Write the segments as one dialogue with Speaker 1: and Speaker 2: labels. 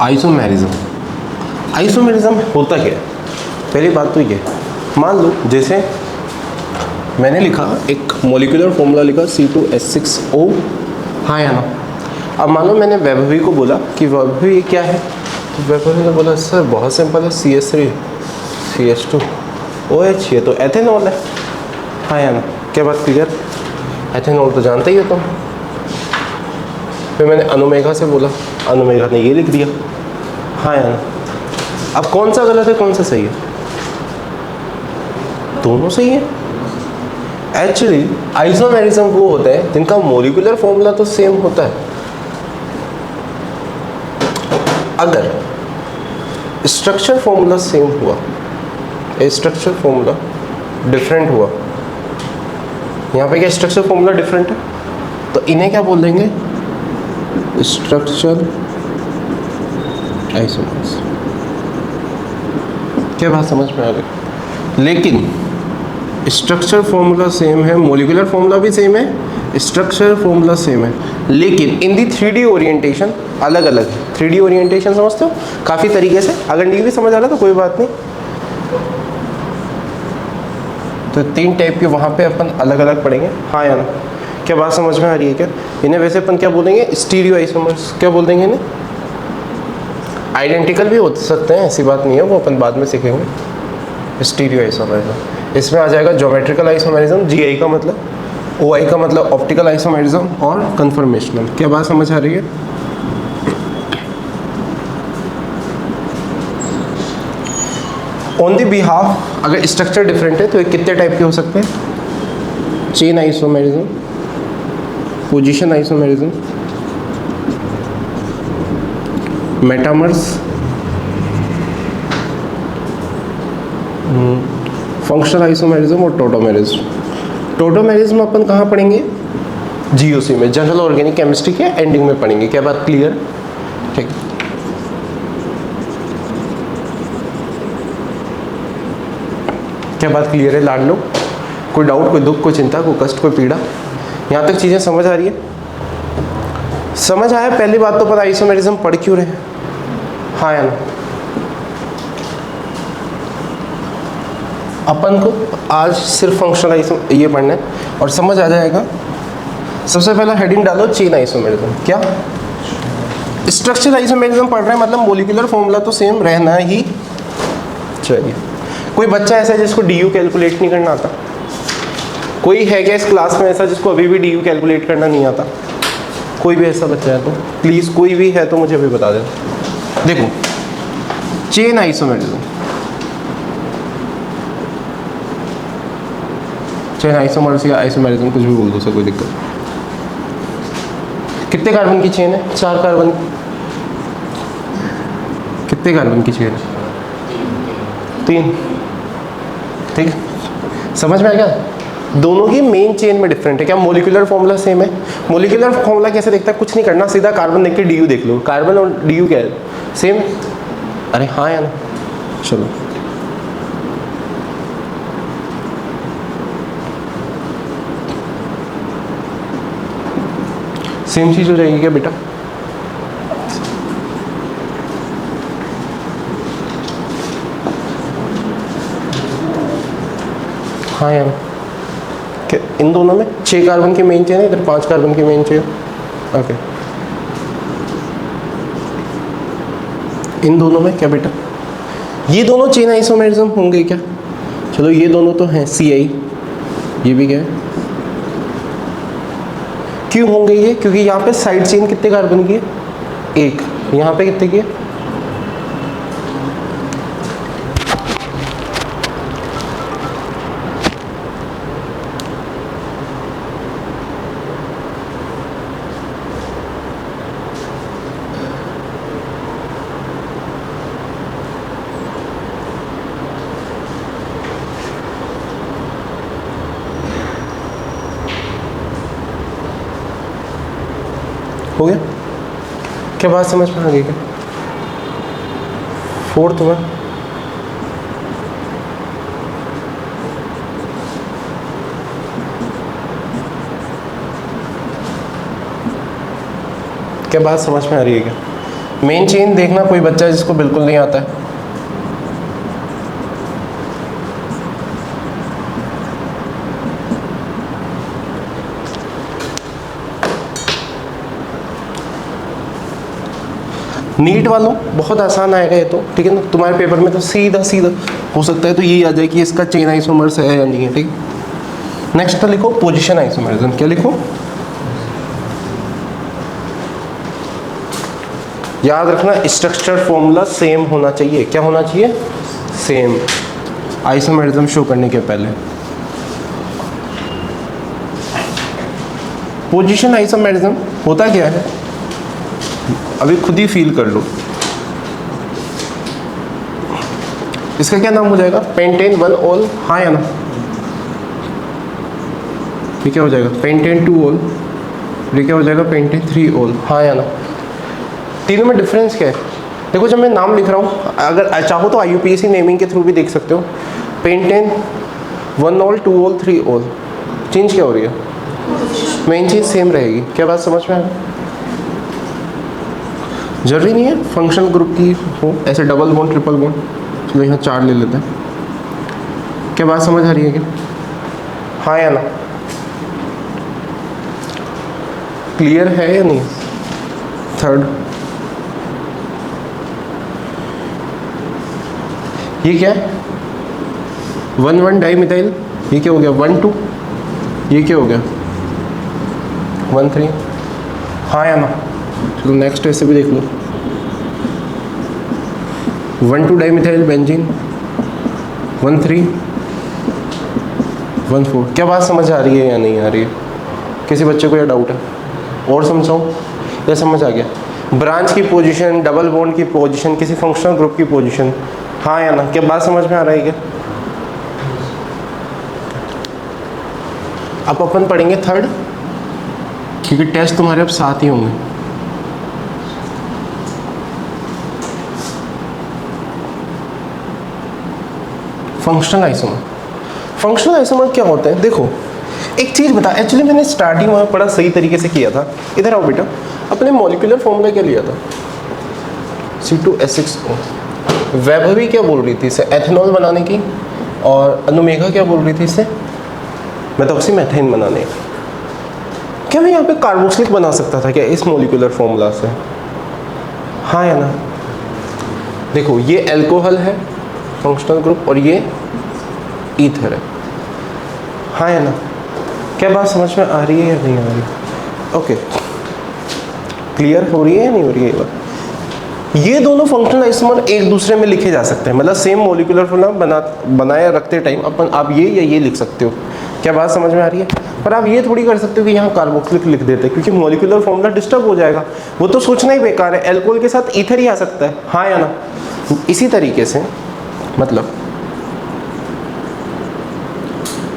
Speaker 1: Isomerism. Isomerism होता क्या है? पहली बात तो ये, मान लो जैसे मैंने लिखा एक मॉलिक्यूलर फॉर्मूला लिखा C2H6O, हाँ या ना। अब मान लो मैंने वैभवी को बोला कि वैभवी क्या है, तो वैभवी ने बोला सर बहुत सिंपल है, CH3 CH2OH, ये तो एथेनॉल है, हाँ या ना। क्या बात क्लियर? एथेनॉल तो जानते ही हो तुम। फिर मैंने अनुमेघा से बोला, अनुमेघा ने ये लिख दिया, हाँ या ना। अब कौन सा गलत है कौन सा सही है? दोनों सही है। एक्चुअली आइसोमेरिज्म वो होता है जिनका मॉलिक्यूलर फॉर्मूला तो सेम होता है। अगर स्ट्रक्चर फॉर्मूला सेम हुआ, स्ट्रक्चर फॉर्मूला डिफरेंट हुआ, यहाँ पे क्या स्ट्रक्चर फॉर्मूला डिफरेंट है, तो इन्हें क्या बोल देंगे? Structure isomers. क्या बात समझ में आ गई? लेकिन स्ट्रक्चर फॉर्मूला सेम है, मॉलिक्यूलर फॉर्मूला भी सेम है, स्ट्रक्चर फॉर्मूला सेम है, लेकिन इन दी 3D ओरिएंटेशन अलग अलग है। 3D ओरिएंटेशन समझते हो काफ़ी तरीके से, अगर नहीं भी समझ आ रहा तो कोई बात नहीं। तो 3 टाइप के वहाँ पे अपन अलग अलग पढ़ेंगे, हाँ या ना। क्या बात समझ में आ रही है क्या? इन्हें वैसे अपन क्या बोलेंगे? Stereo isomers. क्या बोल देंगे इन्हें? आइडेंटिकल भी हो सकते हैं, ऐसी बात नहीं है, वो अपन बाद में सीखेंगे। स्टीरियो आइसोमरिज्म, इसमें आ जाएगा ज्योमेट्रिकल आइसोमरिज्म, GI का मतलब, OI का मतलब ऑप्टिकल आइसोमरिज्म, और कन्फर्मेशनल। क्या बात समझ आ रही है? ऑन द बिहाफ अगर स्ट्रक्चर डिफरेंट है तो ये कितने टाइप के हो सकते हैं? Chain isomerism, position isomerism, metamers, functional isomerism और टोटोमेरिज्म। टोटोमेरिज्म अपन कहाँ पढ़ेंगे? GOC में, जनरल ऑर्गेनिक केमिस्ट्री के एंडिंग में पढ़ेंगे। क्या बात क्लियर? ठीक। क्या बात क्लियर है लाडलो? कोई डाउट, कोई दुख, कोई चिंता, कोई कष्ट, कोई पीड़ा? यहाँ तक चीज़ें समझ आ रही है? समझ आया? पहली बात तो पता आइसोमेरिज्म पढ़ क्यों रहे हैं, हाँ या ना। अपन को आज सिर्फ फंक्शनल आइसो ये पढ़ना है और समझ आ जाएगा। सबसे पहला हेडिंग डालो चेन आइसोमेरिज्म। क्या? स्ट्रक्चर आइसोमेरिज्म पढ़ रहे हैं, मतलब मॉलिक्यूलर फॉर्मूला तो सेम रहना ही चाहिए। कोई बच्चा ऐसा है जिसको DU कैलकुलेट नहीं करना आता? कोई है क्या इस क्लास में ऐसा जिसको अभी भी DU कैलकुलेट करना नहीं आता? कोई भी ऐसा बच्चा है तो प्लीज़, कोई भी है तो मुझे अभी बता दे। देखो चेन आइसोमेरिज्म, चेन आइसोमर्स या आइसोमेरिज्म कुछ भी बोल दो, सर कोई दिक्कत। कितने कार्बन की चेन है? 4 कार्बन। कितने कार्बन की चेन है? 3। ठीक, समझ में आ गया? दोनों की मेन चेन में डिफरेंट है। क्या मॉलिक्यूलर फॉर्मूला सेम है? मॉलिक्यूलर फॉर्मूला कैसे देखता है? कुछ नहीं करना, सीधा कार्बन देख के DU देख लो। कार्बन और DU क्या है? सेम। अरे हाँ या ना? चलो सेम चीज हो जाएगी क्या बेटा? हाँ यार, क्या इन दोनों में 6 कार्बन की मेन चेन है, इधर 5 कार्बन की मेन चेन। ओके, इन दोनों में क्या बेटा? ये दोनों चेन आइसोमेरिज्म होंगे क्या? चलो ये दोनों तो हैं CI, ये भी क्या है? क्यों होंगे ये? क्योंकि यहाँ पे साइड चेन कितने कार्बन की है? 1। यहाँ पे कितने की है? हो गया? क्या बात समझ में आ गई क्या? 4th में क्या बात समझ में आ रही है क्या? मेन चेन देखना, कोई बच्चा जिसको बिल्कुल नहीं आता है। नीट वालों बहुत आसान आएगा ये तो, ठीक है ना। तुम्हारे पेपर में तो सीधा सीधा हो सकता है तो यही आ जाए कि इसका चेन आइसोमर्स है या नहीं है, ठीक। नेक्स्ट तो लिखो पोजीशन आइसोमरिज्म। क्या लिखो? याद रखना स्ट्रक्चर फॉर्मूला सेम होना चाहिए। क्या होना चाहिए? सेम, आइसोमरिज्म शो करने के पहले। पोजीशन आइसोमरिज्म होता क्या है अभी खुद ही फील कर लो। इसका क्या नाम हो जाएगा? पेंटेन 1 ऑल, हाँ या ना? ये क्या हो जाएगा? Pentane 2 all. ये क्या हो जाएगा? पेंटेन 3 ऑल, हाँ या ना? तीनों में डिफरेंस क्या है? देखो जब मैं नाम लिख रहा हूँ, अगर चाहो तो IUPAC नेमिंग के थ्रू भी देख सकते हो। Pentane 1 all, 2 all, 3 all, change क्या हो रही है? मेन चीज़ सेम रहेगी। क्या बात समझ में आ रही? जरूरी नहीं है फंक्शनल ग्रुप की हो, ऐसे डबल बॉन्ड ट्रिपल बॉन्ड, चलो यहाँ 4 ले लेते हैं। क्या बात समझ आ रही है क्या? हाँ या ना? क्लियर है या नहीं? थर्ड, ये क्या है? 1,1 डाइमिथाइल, ये क्या हो गया? 1,2, ये क्या हो गया? 1,3, हाँ या ना? चलो नेक्स्ट ऐसे भी देख लो। 1,2 डाइमिथाइल बेंजीन, 1,3, 1,4। क्या बात समझ आ रही है या नहीं आ रही है? किसी बच्चे को या डाउट है? और समझाऊँ या समझ आ गया? ब्रांच की पोजीशन, डबल बॉन्ड की पोजीशन, किसी फंक्शनल ग्रुप की पोजीशन, हाँ या ना? क्या बात समझ में आ रही है क्या? अब अपन पढ़ेंगे थर्ड, क्योंकि टेस्ट तुम्हारे अब साथ ही होंगे। Functional isomer. फंक्शनल आइसोमर क्या होता है? देखो एक चीज़ बता, एक्चुअली मैंने स्टार्टिंग में बड़ा सही तरीके से किया था। इधर आओ बेटा, अपने मॉलिक्यूलर फॉर्मूला क्या लिया था? C2H6O। वैभवी क्या बोल रही थी इसे? एथेनॉल बनाने की। और अनुमेघा क्या बोल रही थी इसे? मेथॉक्सीमेथेन बनाने की। क्या मैं यहाँ पे कार्बोक्सिलिक बना सकता था क्या इस मॉलिक्यूलर फॉर्मूला से? हाँ या ना? देखो ये एल्कोहल है फंक्शनल ग्रुप, और ये ईथर है, हाँ या ना? क्या बात समझ में आ रही है या नहीं आ रही? ओके, क्लियर हो रही है या नहीं हो रही है ये बात? ये दोनों फंक्शनल आइसोमर एक दूसरे में लिखे जा सकते हैं, मतलब सेम मॉलिक्यूलर फॉर्मूला बनाया रखते टाइम अपन आप ये या ये लिख सकते हो। क्या बात समझ में आ रही है? पर आप ये थोड़ी कर सकते हो कि यहाँ कार्बोक्सिलिक लिख देते, क्योंकि मॉलिक्यूलर फॉर्मूला डिस्टर्ब हो जाएगा। वो तो सोचना ही बेकार है, एल्कोहल के साथ ईथर ही आ सकता है, हाँ या ना? इसी तरीके से मतलब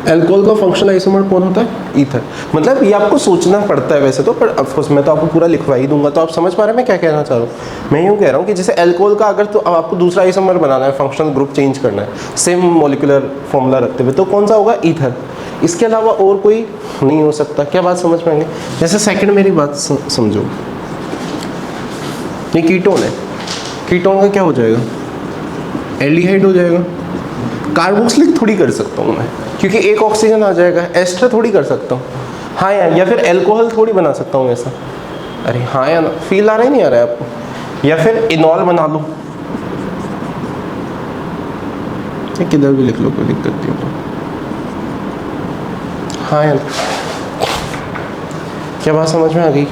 Speaker 1: एल्कोहल का फंक्शनल आइसोमर कौन होता है? ईथर। मतलब ये आपको सोचना पड़ता है वैसे तो, पर ऑफकोर्स मैं तो आपको पूरा लिखवा ही दूंगा। तो आप समझ पा रहे हैं मैं क्या कहना चाह रहा हूँ? मैं यूँ कह रहा हूँ कि जैसे एल्कोहल का अगर तो आपको दूसरा आइसोमर बनाना है, फंक्शनल ग्रुप चेंज करना है सेम मॉलिक्यूलर फॉर्मूला रखते हुए, तो कौन सा होगा? ईथर। इसके अलावा और कोई नहीं हो सकता। क्या बात समझ पाएंगे? जैसे सेकेंड मेरी बात समझो, ये कीटोन है, कीटोन का क्या हो जाएगा? एल्डिहाइड हो जाएगा। कार्बोक्सिलिक थोड़ी कर सकता हूँ मैं, क्योंकि एक ऑक्सीजन आ जाएगा। एस्टर थोड़ी कर सकता हूँ, हाँ या फिर एल्कोहल थोड़ी बना सकता हूँ ऐसा। अरे हाँ या ना? फील आ रहा है नहीं आ रहा है आपको? या फिर इनॉल बना लो, किधर भी लिख लो, कोई दिक्कत नहीं हो। हाँ या ना? क्या बात समझ में आ गई?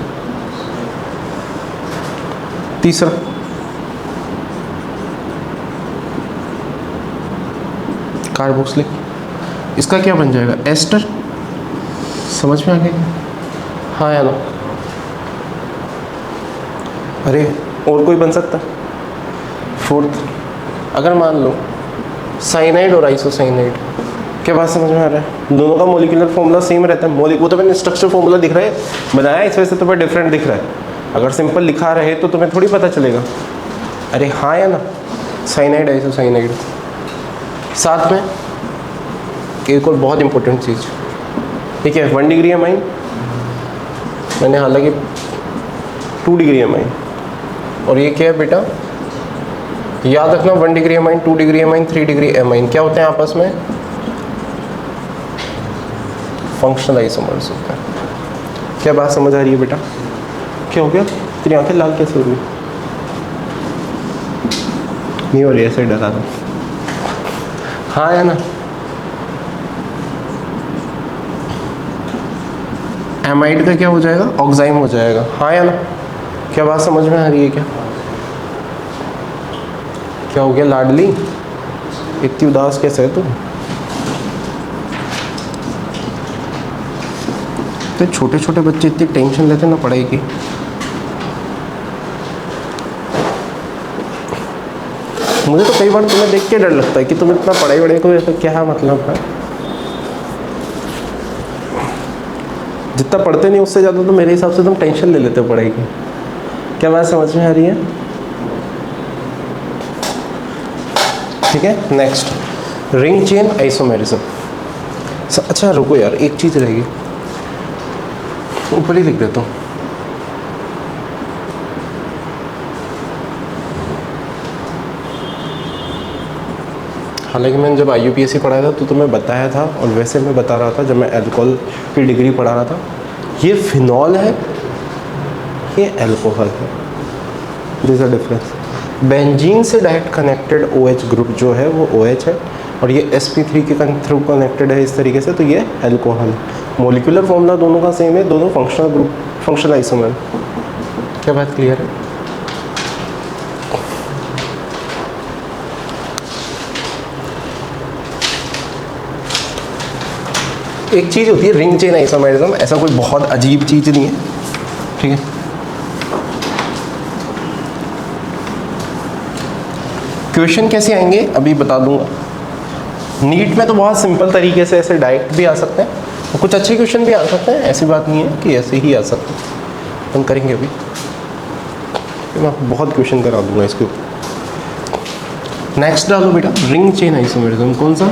Speaker 1: तीसरा कार्बोक्सिलिक, इसका क्या बन जाएगा? एस्टर। समझ में आ गया? हाँ या ना? अरे और कोई बन सकता? फोर्थ, अगर मान लो साइनाइड और आइसोसाइनाइड। क्या बात समझ में आ रहा है? दोनों का मॉलिक्यूलर फॉर्मूला सेम रहता है। वो तो मैंने स्ट्रक्चर फॉर्मूला दिख रहा है बनाया, इस वजह से तो डिफरेंट दिख रहा है। अगर सिंपल लिखा रहे तो तुम्हें थोड़ी पता चलेगा। अरे हाँ या ना? Cyanide isocyanide. साथ में एक और बहुत इंपॉर्टेंट चीज़, ठीक है, 1 डिग्री अमाइन, मैंने हालांकि 2 डिग्री अमाइन, और ये क्या है बेटा, याद रखना 1 degree amine, 2 degree amine, 3 degree amine क्या होते हैं आपस में, फंक्शनल आइसोमर्स होते हैं। क्या बात समझ आ रही है बेटा? क्या हो गया, तेरी आंखें लाल कैसे हो रही? नहीं हो रही, ऐसे ही डरा था। हाँ या ना? एमाइड का क्या हो जाएगा, ऑक्साइम हो जाएगा। हाँ या ना? क्या बात समझ में आ रही है? क्या हो गया लाडली, इतनी उदास कैसे है तू? तो छोटे छोटे बच्चे इतनी टेंशन लेते ना पढ़ाई की। मुझे तो कई बार तुम्हें देख के डर लगता है कि तुम इतना पढ़ाई वढ़ाई को ऐसा क्या मतलब है। जितना पढ़ते नहीं उससे ज़्यादा तो मेरे हिसाब से तुम टेंशन ले लेते हो पढ़ाई की। क्या बात समझ में आ रही है? ठीक है, नेक्स्ट रिंग चेन आइसोमेरिज्म। अच्छा रुको यार, एक चीज़ रहेगी, ऊपर ही लिख देता हूँ। हालांकि मैंने जब IUPAC पढ़ाया था तो तुम्हें बताया था, और वैसे मैं बता रहा था जब मैं अल्कोहल की डिग्री पढ़ा रहा था, ये फिनॉल है, ये अल्कोहल है, दिस अ डिफरेंस। बेंजीन से डायरेक्ट कनेक्टेड OH ग्रुप जो है वो OH है, और ये sp3 के थ्रू कनेक्टेड है इस तरीके से, तो ये अल्कोहल है। मोलिकुलर फॉर्मूला दोनों का सेम है, दोनों फंक्शनल ग्रुप, फंक्शनल आइसोमर। क्या बात क्लियर है? एक चीज़ होती है रिंग चेन आइसोमेरिज्म, ऐसा कोई बहुत अजीब चीज़ नहीं है, ठीक है। क्वेश्चन कैसे आएंगे अभी बता दूंगा। नीट में तो बहुत सिंपल तरीके से ऐसे डायरेक्ट भी आ सकते हैं, और कुछ अच्छे क्वेश्चन भी आ सकते हैं, ऐसी बात नहीं है कि ऐसे ही आ सकते हैं। हम करेंगे अभी, मैं बहुत क्वेश्चन करा दूंगा इसके ऊपर। नेक्स्ट डालो बेटा, रिंग चेन आइसोमेरिज्म कौन सा?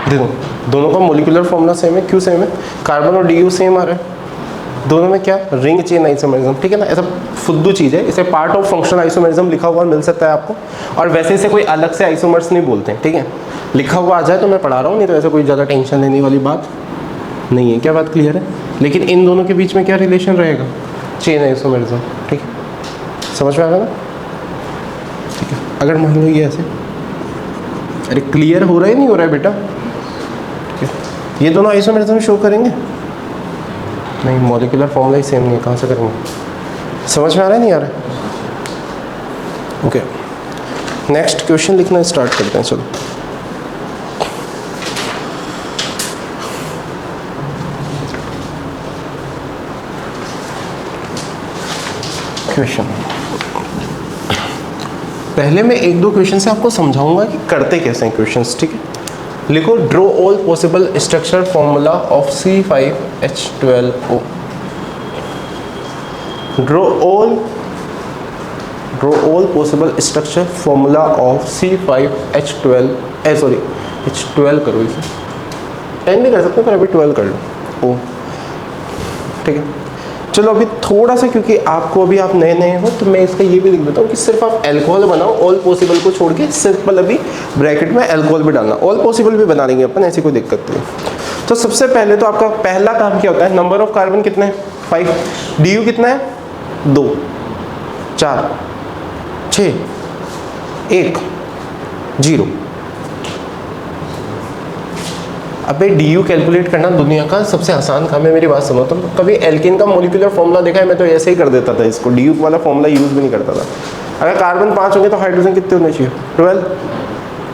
Speaker 1: देखो दोनों का मोलिकुलर फॉर्मूला सेम है, क्यों सेम है? कार्बन और DU सेम आ रहा है, दोनों में क्या, रिंग चेन आइसोमेरिज्म, ठीक है ना। ऐसा फुद्दू चीज़ है, इसे पार्ट ऑफ फंक्शनल आइसोमेरिज्म लिखा हुआ मिल सकता है आपको, और वैसे इसे कोई अलग से आइसोमर्स नहीं बोलते हैं, ठीक है। लिखा हुआ आ जाए तो मैं पढ़ा रहा हूँ, नहीं तो ऐसा कोई ज़्यादा टेंशन लेने वाली बात नहीं है। क्या बात क्लियर है? लेकिन इन दोनों के बीच में क्या रिलेशन रहेगा, चेन आइसोमेरिज्म, ठीक है। समझ में आ रहा ना? ठीक है, अगर मान लो ये ऐसे, अरे क्लियर हो रहा है नहीं हो रहा है बेटा? ये दोनों आइसोमेरिज्म शो करेंगे? नहीं, मॉलिक्यूलर फॉर्मूला ही सेम नहीं है, कहाँ से करेंगे? समझ में आ रहा है नहीं आ रहा है? ओके, नेक्स्ट क्वेश्चन लिखना स्टार्ट करते हैं, चलो। क्वेश्चन पहले मैं एक दो क्वेश्चन से आपको समझाऊंगा कि करते कैसे हैं क्वेश्चंस, ठीक है। लिखो, draw all possible structure formula of C5H12O। Draw all possible structure formula of C5H12, sorry H12 करो, इसे 10 भी कर सकते हो पर अभी 12 कर लो, O, ठीक है। चलो अभी थोड़ा सा, क्योंकि आपको अभी आप नए नए हो तो मैं इसका ये भी लिख देता हूँ कि सिर्फ आप अल्कोहल बनाओ, ऑल पॉसिबल को छोड़ के सिंपल अभी ब्रैकेट में अल्कोहल भी डालना, ऑल पॉसिबल भी बना लेंगे अपन, ऐसी कोई दिक्कत नहीं। तो सबसे पहले तो आपका पहला काम क्या होता है, नंबर ऑफ कार्बन कितने हैं 5, DU कितना है 2, 4, 6, 1, 0। अबे DU कैलकुलेट करना दुनिया का सबसे आसान काम है, मेरी बात सुनो। तो कभी एल्केन का मोलिकुलर फॉर्मूला देखा है? मैं तो ऐसे ही कर देता था इसको, DU वाला फॉर्मूला यूज़ भी नहीं करता था। अगर कार्बन 5 होंगे तो हाइड्रोजन कितने होने चाहिए 12,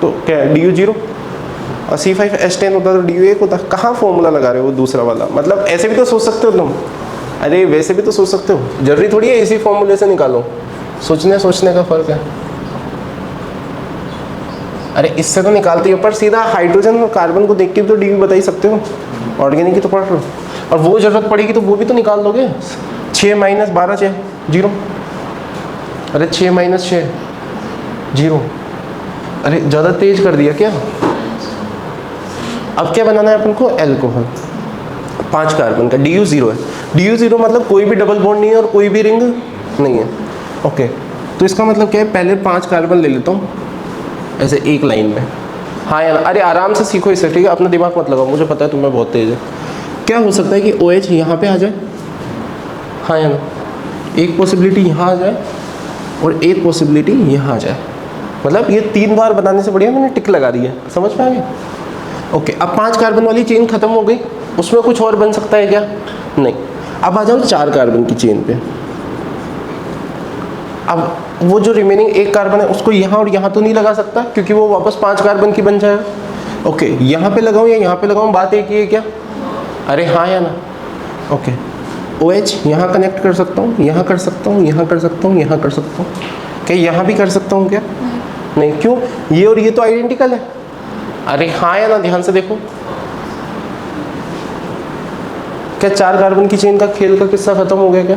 Speaker 1: तो क्या है DU 0, और C5H10 होता तो DU 1 होता। कहाँ फॉर्मूला लगा रहे हो दूसरा वाला? मतलब ऐसे भी तो सोच सकते हो तुम, अरे वैसे भी तो सोच सकते हो, जरूरी थोड़ी है इसी फॉर्मूले से निकालो, सोचने का फ़र्क है। अरे इससे तो निकालते हो, पर सीधा हाइड्रोजन और कार्बन को देख के तो DU बता ही सकते हो, ऑर्गेनिक की तो पढ़ रहे हो, और वो ज़रूरत पड़ेगी तो वो भी तो निकाल दोगे। 6 - 12 6 0, अरे 6 - 6 0। अरे ज़्यादा तेज कर दिया क्या? अब क्या बनाना है अपन को? एल्कोहल। 5 कार्बन का, DU 0 है। DU 0 मतलब कोई भी डबल बॉन्ड नहीं है और कोई भी रिंग नहीं है। ओके, तो इसका मतलब क्या है? पहले 5 कार्बन ले लेता हूँ ऐसे एक लाइन में। हाँ यार, अरे आराम से सीखो इसे, ठीक है? अपना दिमाग मत लगाओ, मुझे पता है तुम्हें बहुत तेज है। क्या हो सकता है कि OH यहाँ पे आ जाए? हाँ या ना? एक पॉसिबिलिटी यहाँ आ जाए और एक पॉसिबिलिटी यहाँ आ जाए। मतलब ये 3 बार बनाने से बढ़िया मैंने टिक लगा दी है। समझ में आ गया? ओके, अब 5 कार्बन वाली चेन खत्म हो गई, उसमें कुछ और बन सकता है क्या? नहीं। अब आ जाओ 4 कार्बन की चेन पे। अब वो जो रिमेनिंग 1 कार्बन है उसको यहाँ और यहाँ तो नहीं लगा सकता, क्योंकि वो वापस 5 कार्बन की बन जाएगा। ओके, यहाँ पे लगाऊँ या यहाँ पे लगाऊँ, बात एक ही है क्या? अरे हाँ या ना? ओके, OH यहाँ कनेक्ट कर सकता हूँ, यहाँ कर सकता हूँ, यहाँ कर सकता हूँ, यहाँ कर सकता हूँ। क्या यहाँ भी कर सकता हूँ क्या? नहीं। क्यों? ये और ये तो आइडेंटिकल है। अरे हाँ या ना? ध्यान से देखो, क्या 4 कार्बन की चेन का खेल का किस्सा खत्म हो गया क्या?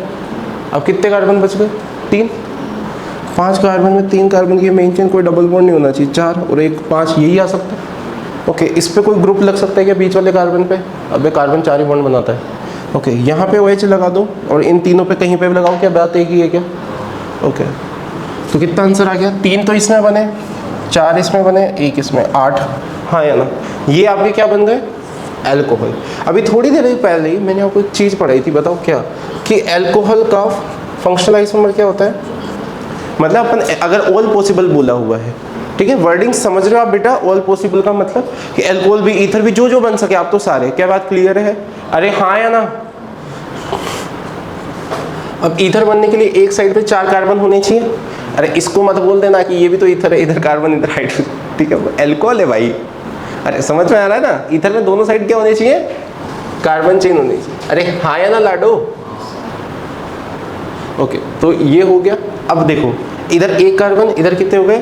Speaker 1: अब कितने कार्बन बच गए? 3। 5 कार्बन में 3 कार्बन की मेन चेन, कोई डबल बॉन्ड नहीं होना चाहिए। 4 और 1 5, यही आ सकता है। ओके, इस पे कोई ग्रुप लग सकता है क्या बीच वाले कार्बन पे? अब ये कार्बन 4 ही बॉन्ड बनाता है। ओके, यहाँ पे OH लगा दो और इन तीनों पे कहीं पे भी लगाओ, क्या बात एक ही है क्या? ओके, तो कितना आंसर आ गया? 3 तो इसमें बने, 4 इसमें बने, 1 इसमें, 8। हाँ या ना? ये आपके क्या बन गए? एल्कोहल। अभी थोड़ी देर पहले ही मैंने आपको एक चीज़ पढ़ाई थी, बताओ क्या? कि एल्कोहल का फंक्शनल आइसोमर क्या होता है? मतलब अपन अगर ऑल पॉसिबल बोला हुआ है, ठीक है, वर्डिंग समझ रहे हो आप बेटा? ऑल पॉसिबल का मतलब कि एल्कोहल भी, ईथर भी, जो जो बन सके आप तो सारे। क्या बात क्लियर है? अरे हाँ या ना? अब ईथर बनने के लिए एक साइड पे 4 कार्बन होने चाहिए। अरे इसको मत बोल देना कि ये भी तो ईथर है, इधर कार्बन इधर हाइड्रोजन, ठीक है? एल्कोहल है भाई। अरे समझ में आ रहा है ना? ईथर में दोनों साइड क्या होने चाहिए? कार्बन चेन होनी चाहिए। अरे हाँ या ना लाडो? ओके, तो ये हो गया। अब देखो, इधर 1 कार्बन, इधर कितने हो गए?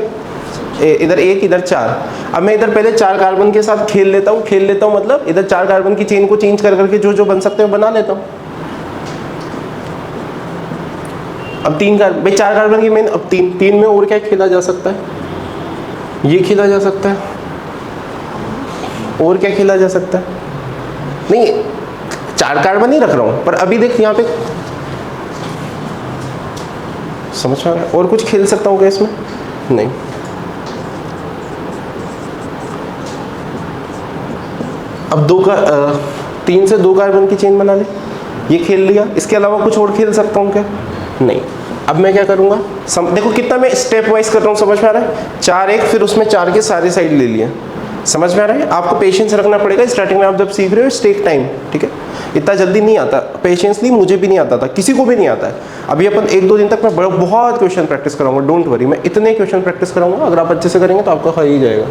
Speaker 1: इधर 1, इधर 4। अब मैं इधर पहले 4 कार्बन के साथ खेल लेता हूँ, मतलब इधर 4 कार्बन की चेन को चेंज कर करके जो जो बन सकते हैं बना लेता हूँ। अब 3 कार्बन, भाई 4 कार्बन की मेन, अब 3 में और क्या खेला जा सकता है? ये खेला जा सकता है, और क्या खेला जा सकता है? नहीं, 4 कार्बन ही रख रहा हूँ, पर अभी देख यहाँ पे समझ में आ रहा है? और कुछ खेल सकता हूँ क्या इसमें? नहीं। अब 3 से 2 कार्बन की चेन बना ली, ये खेल लिया। इसके अलावा कुछ और खेल सकता हूँ क्या? नहीं। अब मैं क्या करूँगा? देखो कितना मैं स्टेप वाइज कर रहा हूँ, समझ में आ रहा है? 4 1, फिर उसमें 4 के सारे साइड ले लिए। समझ में आ रहा है? आपको पेशेंस रखना पड़ेगा स्टार्टिंग में, आप जब सीख रहे हो, टेक टाइम, ठीक है? इतना जल्दी नहीं आता। पेशेंसली मुझे भी नहीं आता था, किसी को भी नहीं आता है। अभी अपन 1-2 दिन तक मैं बहुत क्वेश्चन प्रैक्टिस कराऊंगा, डोंट वरी। मैं इतने क्वेश्चन प्रैक्टिस कराऊंगा, अगर आप अच्छे से करेंगे तो आपका हो ही जाएगा।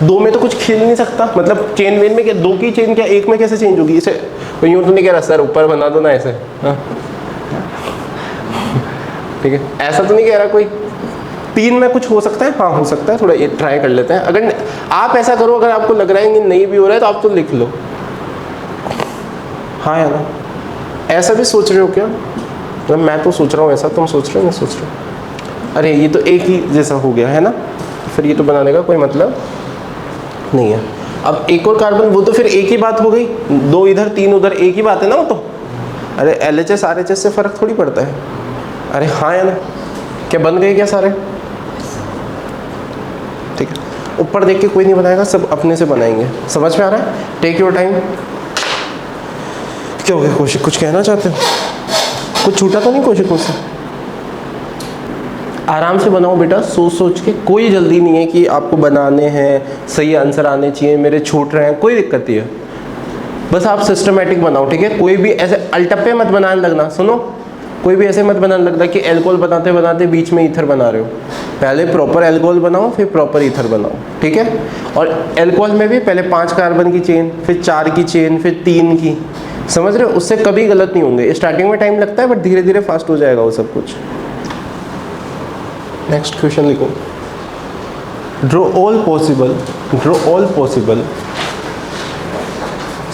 Speaker 1: 2 में तो कुछ खेल नहीं सकता, मतलब चेन वेन में क्या 2 की चेन क्या 1 में कैसे चेंज होगी? इसे कोई यूँ तो नहीं कह रहा सर ऊपर बना दो ना ऐसे, हाँ ठीक है, ऐसा तो नहीं कह रहा कोई। 3 में कुछ हो सकता है? हाँ हो सकता है, थोड़ा ये ट्राई कर लेते हैं। अगर आप ऐसा करो, अगर आपको लग रहा है कि नहीं भी हो रहा है तो आप तो लिख लो। हाँ या ना? ऐसा भी सोच रहे हो क्या? मतलब मैं तो सोच रहा हूँ ऐसा, तुम सोच रहे हो? मैं सोच रहा हूँ अरे ये तो एक ही जैसा हो गया है ना, फिर ये तो बनाने का कोई मतलब नहीं है। अब एक और कार्बन, वो तो फिर एक ही बात हो गई, 2 इधर 3 उधर, एक ही बात है ना वो तो। अरे LHS RHS से फ़र्क थोड़ी पड़ता है। अरे हाँ या ना? क्या बन गए क्या सारे? ठीक है, ऊपर देख के कोई नहीं बनाएगा, सब अपने से बनाएंगे। समझ में आ रहा है? Take your time. क्या हो गया कौशिक, कुछ कहना चाहते हो? कुछ छूटा तो नहीं कौशिक मुझसे? आराम से बनाओ बेटा, सोच सोच के, कोई जल्दी नहीं है कि आपको बनाने हैं, सही आंसर आने चाहिए, मेरे छूट रहे हैं, कोई दिक्कत नहीं है। बस आप सिस्टमेटिक बनाओ, ठीक है? कोई भी ऐसे अल्टप्पे मत बनाने लगना। सुनो, कोई भी ऐसे मत बनाने लगता कि एल्कोहल बनाते बनाते बीच में ईथर बना रहे हो। पहले प्रॉपर एल्कोहल बनाओ, फिर प्रॉपर ईथर बनाओ, ठीक है? और एल्कोहल में भी पहले 5 कार्बन की चेन, फिर 4 की चेन, फिर 3 की। समझ रहे हो? उससे कभी गलत नहीं होंगे। स्टार्टिंग में टाइम लगता है, बट धीरे धीरे फास्ट हो जाएगा वो सब कुछ। नेक्स्ट क्वेश्चन लिखो। Draw all possible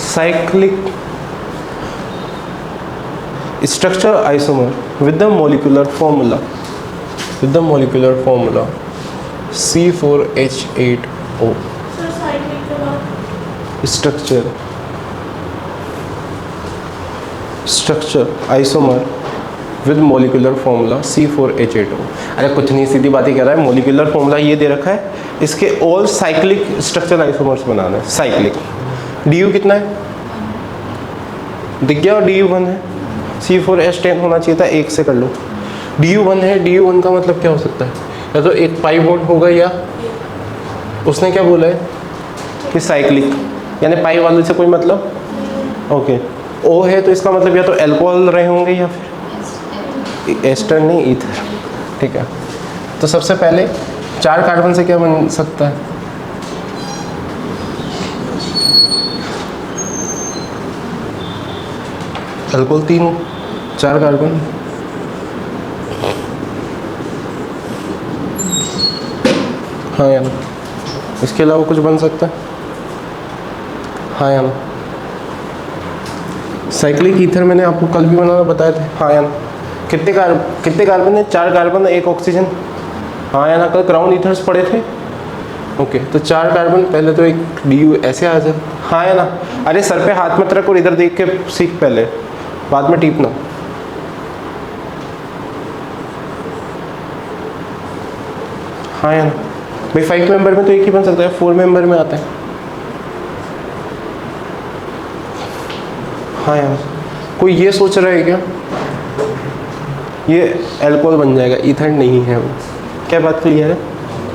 Speaker 1: cyclic structure isomer with the molecular formula. With the molecular formula C4H8O। Structure isomer with molecular formula C4H8O। अरे कुछ नहीं, सीधी बात ही कह रहा है, मोलिकुलर फॉर्मूला ये दे रखा है, इसके ऑल साइक्लिक स्ट्रक्चर आइसोमर्स बनाना है, साइक्लिक। DU कितना है दिख गया, और DU 1 है, C4H10 होना चाहिए था, 1 से कर लो। DU 1 है, DU 1 का मतलब क्या हो सकता है, या तो एक पाई बॉन्ड होगा, या उसने क्या बोला है कि साइक्लिक, यानी पाई वाले से कोई मतलब, ओके। O है तो इसका मतलब या तो एल्कोहल रहे होंगे या फिर एस्टर नहीं, ईथर, ठीक है। तो सबसे पहले 4 कार्बन से क्या बन सकता है, अल्कोहल 3, 4 कार्बन, हाँ या ना, इसके अलावा कुछ बन सकता है, हाँ या ना। साइक्लिक ईथर मैंने आपको कल भी बनाना बताए थे, हाँ या ना। कितने कार्बन है, 4 कार्बन, 1 ऑक्सीजन, हाँ या ना। कल क्राउन ईथर्स पढ़े थे, ओके। तो 4 कार्बन, पहले तो एक DU ऐसे आ जाए, हाँ या ना। अरे सर पे हाथ मत रख और इधर देख के सीख, पहले बाद में टीपना। हाँ या ना भाई, 5 मेंबर में तो एक ही बन सकता है, 4 मेंबर में आता है, हाँ यार। कोई ये सोच रहा है क्या ये एल्कोहल बन जाएगा, ईथर नहीं है वो, क्या बात क्लियर है।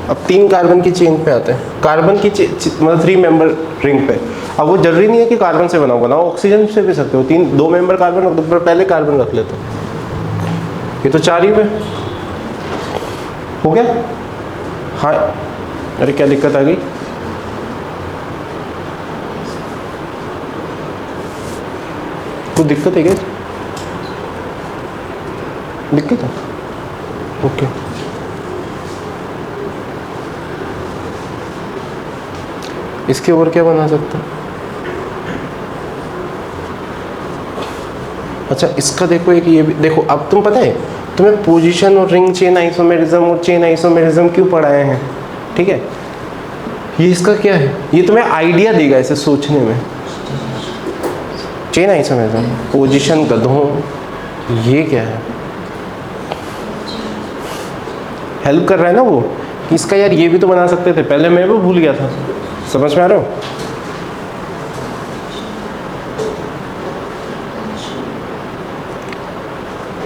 Speaker 1: अब 3 कार्बन की चेन पे आते हैं, कार्बन की मतलब 3 मेंबर रिंग पे। अब वो जरूरी नहीं है कि कार्बन से बनाओ, ऑक्सीजन से भी सकते हो, 2 मेंबर कार्बन, तो पहले कार्बन रख लेते हो, ये तो 4 ही पे हो गया। हाँ, अरे क्या दिक्कत आ गई, कोई दिक्कत है क्या, दिक्कत है, ओके। इसके और क्या बना सकता है, अच्छा इसका देखो, एक ये भी देखो। अब तुम पता है तुम्हें पोजीशन और रिंग चेन आइसोमेरिज्म और चेन आइसोमेरिज्म क्यों पढ़ाए हैं, ठीक है। ये इसका क्या है, ये तुम्हें आइडिया देगा ऐसे सोचने में। चेन आइसोमेरिज्म, पोजीशन गधों, ये क्या है, हेल्प कर रहा है ना वो कि इसका यार ये भी तो बना सकते थे, पहले मैं वो भूल गया था, समझ में आ रहा हो।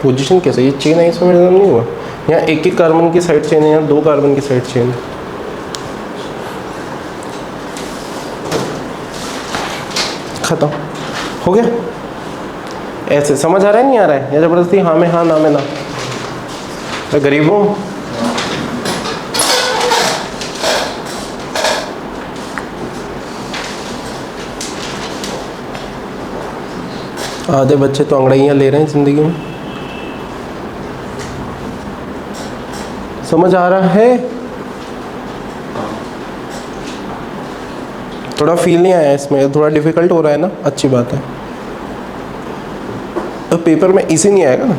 Speaker 1: पोजीशन कैसे, ये चेन आइसोमेरिज्म नहीं हुआ, यहाँ एक कार्बन की साइड चेन है, यहाँ 2 कार्बन की साइड चेन है, खत्म हो गया। ऐसे समझ आ रहा है, नहीं आ रहा है, या जबरदस्ती हाँ में हाँ, ना में ना, तो गरीब हूँ। आधे बच्चे तो अंगड़ाइयाँ ले रहे हैं ज़िंदगी में, समझ आ रहा है, थोड़ा फील नहीं आया इसमें, थोड़ा डिफिकल्ट हो रहा है ना, अच्छी बात है। तो पेपर में इसी नहीं आएगा ना,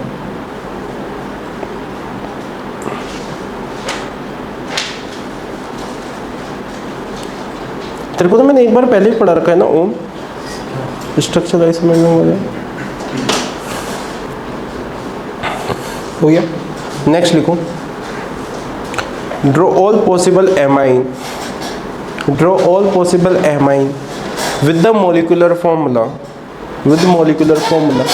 Speaker 1: तेरे को तो मैंने एक बार पहले ही पढ़ा रखा है ना ओम, स्ट्रक्चर आइसोमेरिज्म हो गया। नेक्स्ट लिखो, draw all possible amine, draw all possible amine with the molecular formula, with molecular formula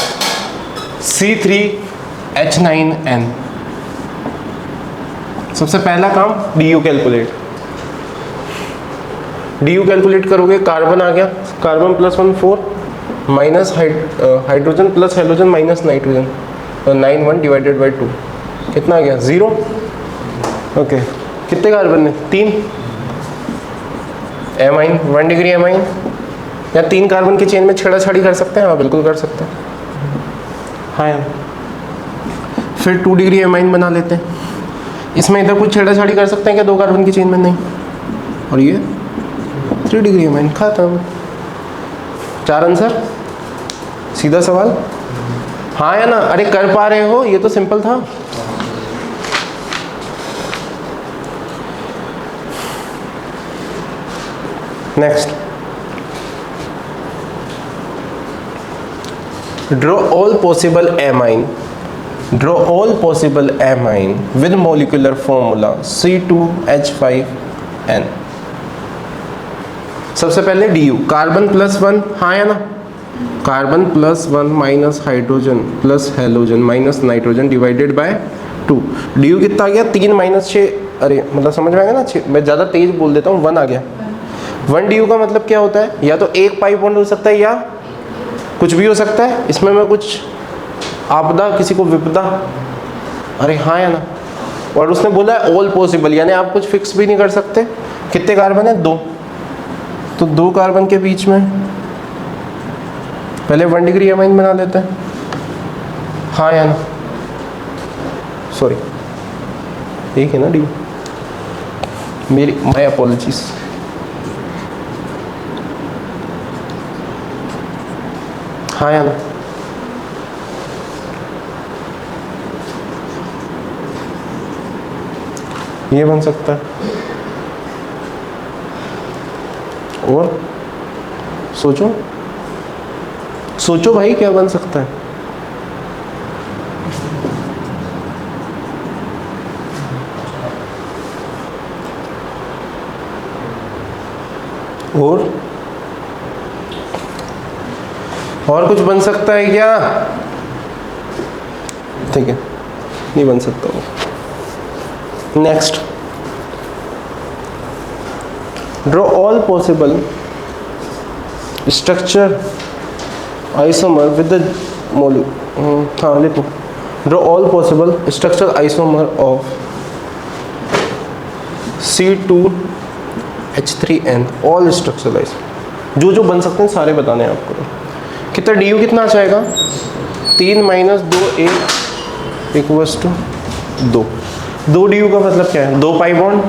Speaker 1: C3H9N। सबसे पहला काम DU कैलकुलेट, DU कैलकुलेट करोगे, कार्बन आ गया, carbon +1 4 minus hydrogen plus halogen minus nitrogen, तो 9 1 divided by 2 कितना आ गया 0, okay. कितने carbon है 3, एमाइन 1 डिग्री एमाइन, या 3 कार्बन की चेन में छेड़ाछाड़ी कर सकते हैं, हाँ बिल्कुल कर सकते हैं, हाँ यार। फिर 2 डिग्री एमाइन बना लेते हैं, इसमें इधर कुछ छेड़ाछाड़ी कर सकते हैं क्या 2 कार्बन की चेन में, नहीं, और ये 3 डिग्री एमाइन, खत्म। 4 आंसर, सीधा सवाल, हाँ या ना। अरे कर पा रहे हो, ये तो सिंपल था, next, draw all possible amine, draw all possible amine with molecular formula C2H5N। सबसे पहले DU, कार्बन +1, हाँ या ना, carbon +1 minus hydrogen plus halogen minus nitrogen divided by 2। DU कितना आ गया, 3 - 6, अरे मतलब समझ में आएगा ना, 6, मैं ज़्यादा तेज बोल देता हूँ, 1 आ गया। 1 DU का मतलब क्या होता है, या तो एक पाई बॉन्ड हो सकता है या कुछ भी हो सकता है। इसमें मैं कुछ आपदा, किसी को विपदा, अरे हाँ या ना। और उसने बोला है ऑल पॉसिबल, यानी आप कुछ फिक्स भी नहीं कर सकते। कितने कार्बन है, 2, तो 2 कार्बन के बीच में पहले 1 डिग्री एमाइन बना लेते हैं, हाँ या ना, सॉरी एक है ना डी, मेरी माय अपॉलॉजीज। हाँ या ना, ये बन सकता है। और सोचो सोचो भाई, क्या बन सकता है। और कुछ बन सकता है क्या, ठीक है, नहीं बन सकता वो। Next, draw all possible structure isomer with the हाँ लिखो, draw all possible structure isomer of C2H3N, all structure isomer, जो जो बन सकते हैं सारे बताने हैं आपको। कितना DU कितना जाएगा, 3 - 2 1 इक्वल्स टू 2। 2 DU का मतलब क्या है, 2 पाई बॉन्ड,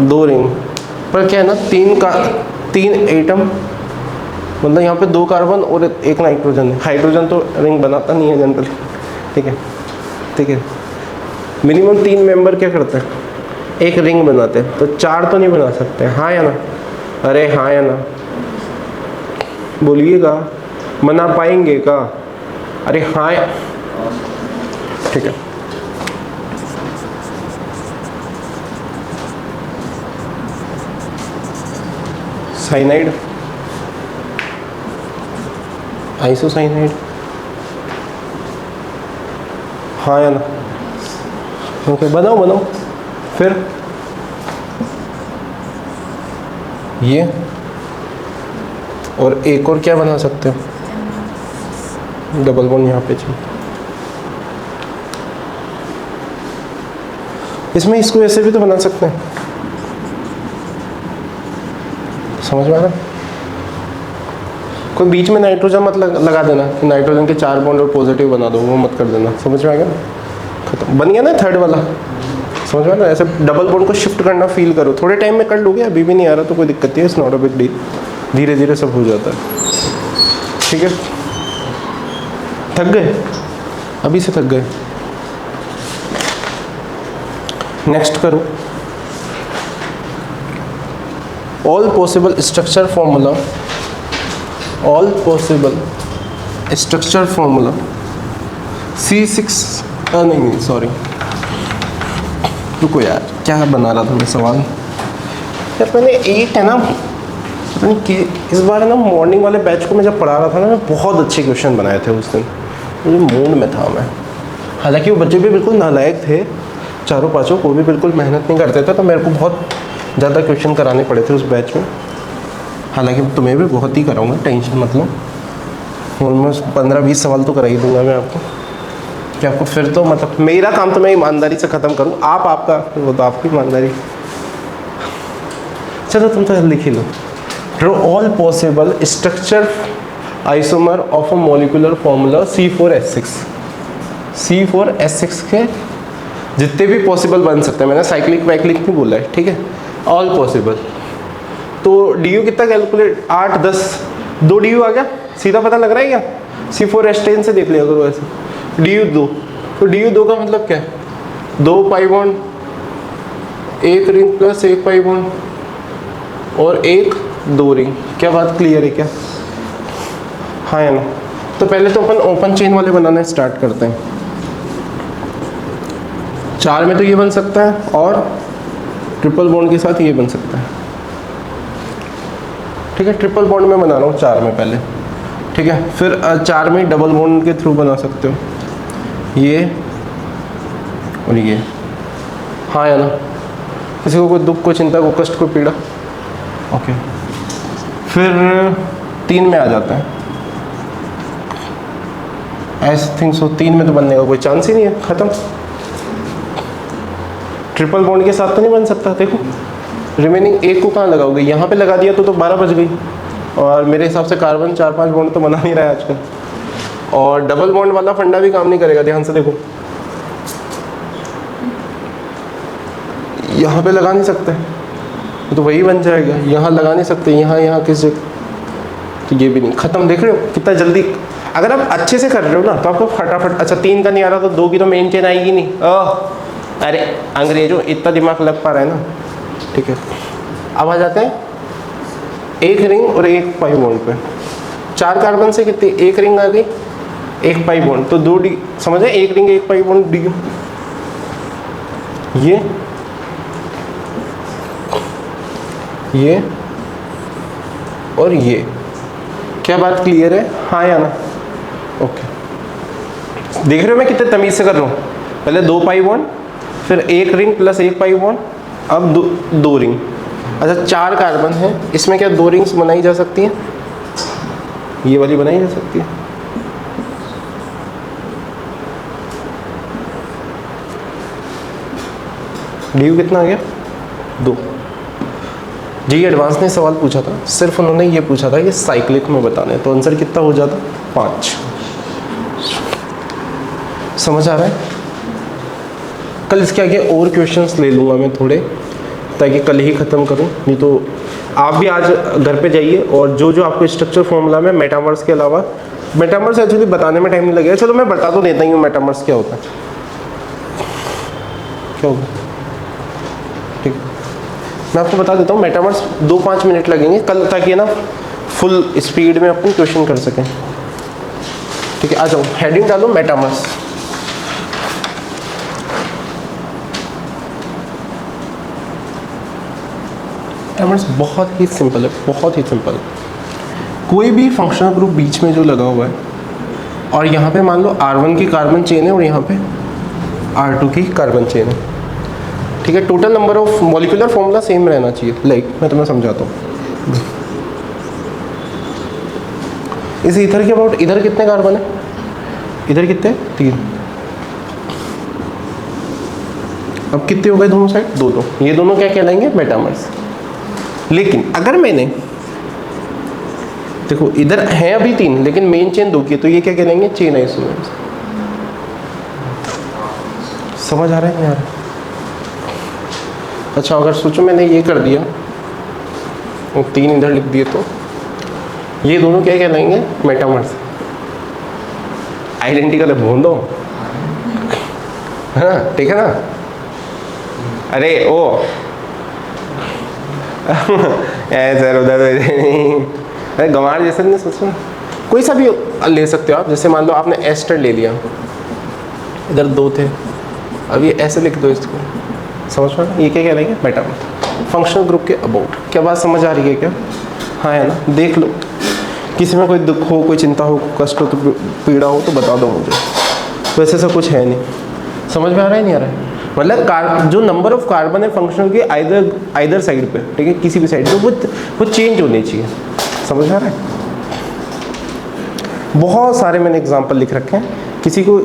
Speaker 1: 2 रिंग, पर क्या है ना, 3 एटम, मतलब यहाँ पे 2 कार्बन और 1 नाइट्रोजन है। हाइड्रोजन तो रिंग बनाता नहीं है जनरली, ठीक है, ठीक है। मिनिमम 3 मेंबर क्या करते हैं, एक रिंग बनाते हैं, तो 4 तो नहीं बना सकते, हाँ या ना, अरे हाँ या ना, बोलिएगा, बना पाएंगे का, अरे हाँ या, ठीक है। साइनाइड, आइसोसाइनाइड, हाँ या ना, ओके, बनाओ बनाओ। फिर ये, और एक और क्या बना सकते हो, डबल बॉन्ड यहाँ पे चाहिए। इसमें इसको ऐसे भी तो बना सकते हैं, समझ में आ रहा। कोई बीच में नाइट्रोजन मत लगा देना कि नाइट्रोजन के 4 बॉन्ड और पॉजिटिव बना दो, वो मत कर देना, समझ में आ गया, खत्म, बन गया ना थर्ड वाला, समझ में आ रहा। ऐसे डबल बॉन्ड को शिफ्ट करना फील करो, थोड़े टाइम में कर लोगे, अभी भी नहीं आ रहा तो कोई दिक्कत नहीं है, it's not a big deal, धीरे धीरे सब हो जाता है, ठीक है। थक गए, अभी से थक गए। नेक्स्ट करो, all possible structure formula, all possible structure formula C6, नहीं सॉरी, रुको यार, क्या बना रहा था मैं सवाल यार, मैंने 8 है ना, कि इस बार ना मॉर्निंग वाले बैच को मैं जब पढ़ा रहा था ना, मैं बहुत अच्छे क्वेश्चन बनाए थे उस दिन, मुझे मूड में था मैं, हालांकि वो बच्चे भी बिल्कुल नालायक थे, चारों पाँचों को भी बिल्कुल मेहनत नहीं करते थे, तो मेरे को बहुत ज़्यादा क्वेश्चन कराने पड़े थे उस बैच में। हालांकि तुम्हें भी बहुत ही कराऊंगा, टेंशन मत लो, ऑलमोस्ट 15-20 सवाल तो करा ही दूंगा मैं आपको, कि आपको फिर तो मतलब मेरा काम तो मैं ईमानदारी से ख़त्म करूँ, आप आपका वो तो आपकी ईमानदारी। चलो तुम तो लिख ही लो, draw all possible structure isomer of a molecular formula C4H6। C4H6 के जितने भी पॉसिबल बन सकते हैं, मैंने साइक्लिक वाइक्लिक नहीं बोला है, ठीक है, ऑल पॉसिबल। तो DU कितना कैलकुलेट, 8 10 2 DU आ गया, सीधा पता लग रहा है क्या, C4H10 से देख लिया करो ऐसे, DU 2, तो DU 2 का मतलब क्या है, 2 पाई बॉन्ड एक रिंग प्लस एक पाई बॉन्ड और एक दो रिंग। क्या बात क्लियर है क्या? हाँ है ना? तो पहले तो अपन ओपन चेन वाले बनाने स्टार्ट करते हैं। 4 में तो ये बन सकता है और ट्रिपल बॉन्ड के साथ ये बन सकता है। ठीक है, ट्रिपल बॉन्ड में बना रहा हूँ 4 में पहले। ठीक है, फिर 4 में डबल बॉन्ड के थ्रू बना सकते हो, ये और ये। हाँ है ना? किसी को कोई दुख, कोई चिंता, कोई कष्ट, कोई पीड़ा? ओके, फिर 3 में आ जाता है। आई थिंक सो 3 में तो बनने का कोई चांस ही नहीं है, ख़त्म। ट्रिपल बॉन्ड के साथ तो नहीं बन सकता। देखो रिमेनिंग एक को कहाँ लगाओगे? यहाँ पे लगा दिया तो 12 बज गई। और मेरे हिसाब से कार्बन 4-5 बॉन्ड तो बना नहीं रहा है आजकल। और डबल बॉन्ड वाला फंडा भी काम नहीं करेगा, ध्यान से देखो। यहाँ पे लगा नहीं सकते तो वही बन जाएगा। यहाँ लगा नहीं सकते, यहाँ किस जगह, तो ये भी नहीं। ख़त्म। देख रहे हो कितना जल्दी? अगर आप अच्छे से कर रहे हो ना तो आपको फटाफट। अच्छा 3 का नहीं आ रहा तो 2 की तो मेन चेन आएगी नहीं। अरे अंग्रेजों, इतना दिमाग लग पा रहा है ना? ठीक है, अब आ जाते हैं एक रिंग और एक पाई बॉन्ड पे। 4 कार्बन से कितनी? एक रिंग आ गई, एक पाई बॉन्ड, तो 2 डी। समझ रहे? एक रिंग एक पाई बॉन्ड डी। ये और ये। क्या बात क्लियर है? हाँ या ना? ओके, देख रहे हो मैं कितने तमीज़ से कर रहा हूँ? पहले 2 पाई बॉन्ड, फिर एक रिंग प्लस एक पाई बॉन्ड, अब 2 रिंग। अच्छा 4 कार्बन है, इसमें क्या 2 रिंग्स बनाई जा सकती हैं? ये वाली बनाई जा सकती है। ड्यू कितना आ गया? 2। जी एडवांस ने सवाल पूछा था, सिर्फ उन्होंने ये पूछा था कि साइक्लिक में बताने, तो आंसर कितना हो जाता? 5। समझ आ रहा है? कल इसके आगे और क्वेश्चंस ले लूँगा मैं थोड़े, ताकि कल ही ख़त्म करूँ। नहीं तो आप भी आज घर पे जाइए और जो आपको स्ट्रक्चर फॉर्मूला में मेटामर्स के अलावा, मेटामर्स एक्चुअली बताने में टाइम नहीं लगेगा, चलो मैं बता तो देता ही हूँ मेटामर्स क्या होता है। क्या होगा? ठीक, मैं आपको बता देता हूँ। मेटामर्स 2-5 मिनट लगेंगे कल, ताकि ना फुल स्पीड में अपन क्वेश्चन कर सकें। ठीक है, आ जाओ, हेडिंग डालो मेटामर्स। मेटामर्स बहुत ही सिंपल है, बहुत ही सिंपल। कोई भी फंक्शनल ग्रुप बीच में जो लगा हुआ है, और यहाँ पे मान लो R1 की कार्बन चेन है और यहाँ पे R2 की कार्बन चेन है। ठीक है, total number of molecular formula same रहना चाहिए। लाइक मैं तुम्हें समझाता हूँ। इस ईथर के अबाउट इधर कितने कार्बन है? इधर कितने? 3। अब कितने हो गए दोनों साइड? 2-2। ये दोनों क्या कहलाएंगे? मेटामर्स। लेकिन अगर मैंने देखो इधर है अभी 3, लेकिन मेन चेन 2 की, तो ये क्या कहलाएंगे? Chain isomers. समझ आ रहा है यार? अच्छा अगर सोचो मैंने ये कर दिया और 3 इधर लिख दिए, तो ये दोनों क्या कहलाएंगे? मेटामर्स। आइडेंटिकल है, भून दो, है ना? ठीक है ना? अरे ओ सर उधर अरे गंवार जैसे नहीं सोचो। कोई सा भी ले सकते हो आप। जैसे मान लो आपने एस्टर ले लिया, इधर 2 थे, अब ये ऐसे लिख दो इसको। समझ में? ये क्या कहलाएंगे? मेटामर्स। फंक्शनल ग्रुप के अबाउट। क्या बात समझ आ रही है क्या? हाँ है ना? देख लो, किसी में कोई दुख हो, कोई चिंता हो, कष्ट हो, तो पीड़ा हो तो बता दो मुझे। वैसे ऐसा कुछ है नहीं। समझ में आ रहा है नहीं आ रहा है? मतलब जो नंबर ऑफ कार्बन है फंक्शनल के आइदर साइड पे, ठीक है, किसी भी साइड पे, वो चेंज होनी चाहिए। समझ में आ रहा है? बहुत सारे मैंने एग्जांपल लिख रखे हैं।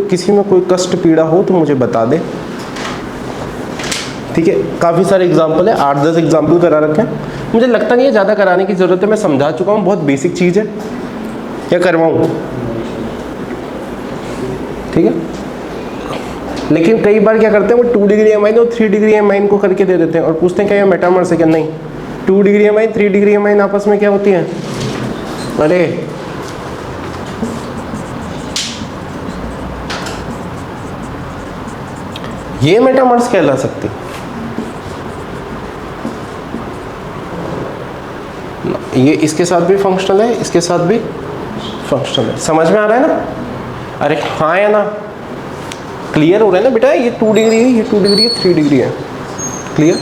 Speaker 1: किसी में कोई कष्ट पीड़ा हो तो मुझे बता दे। ठीक है, काफ़ी सारे एग्जांपल है, 8-10 एग्जांपल करा रखे हैं। मुझे लगता नहीं है ज़्यादा कराने की ज़रूरत है, मैं समझा चुका हूँ, बहुत बेसिक चीज़ है। क्या करवाऊँ? ठीक है, लेकिन कई बार क्या करते हैं, वो 2 डिग्री एमाइन और 3 डिग्री एमाइन को करके दे देते हैं और पूछते हैं क्या ये मेटामर्स है क्या? नहीं, 2 डिग्री एमाइन 3 डिग्री एमाइन आपस में क्या होती है? अरे ये मेटामर्स कहला सकती। ये इसके साथ भी फंक्शनल है, इसके साथ भी फंक्शनल है। समझ में आ रहा है ना? अरे हाँ या ना? क्लियर हो रहा है ना बेटा? ये 2 डिग्री है, ये 2 डिग्री है, 3 डिग्री है। क्लियर?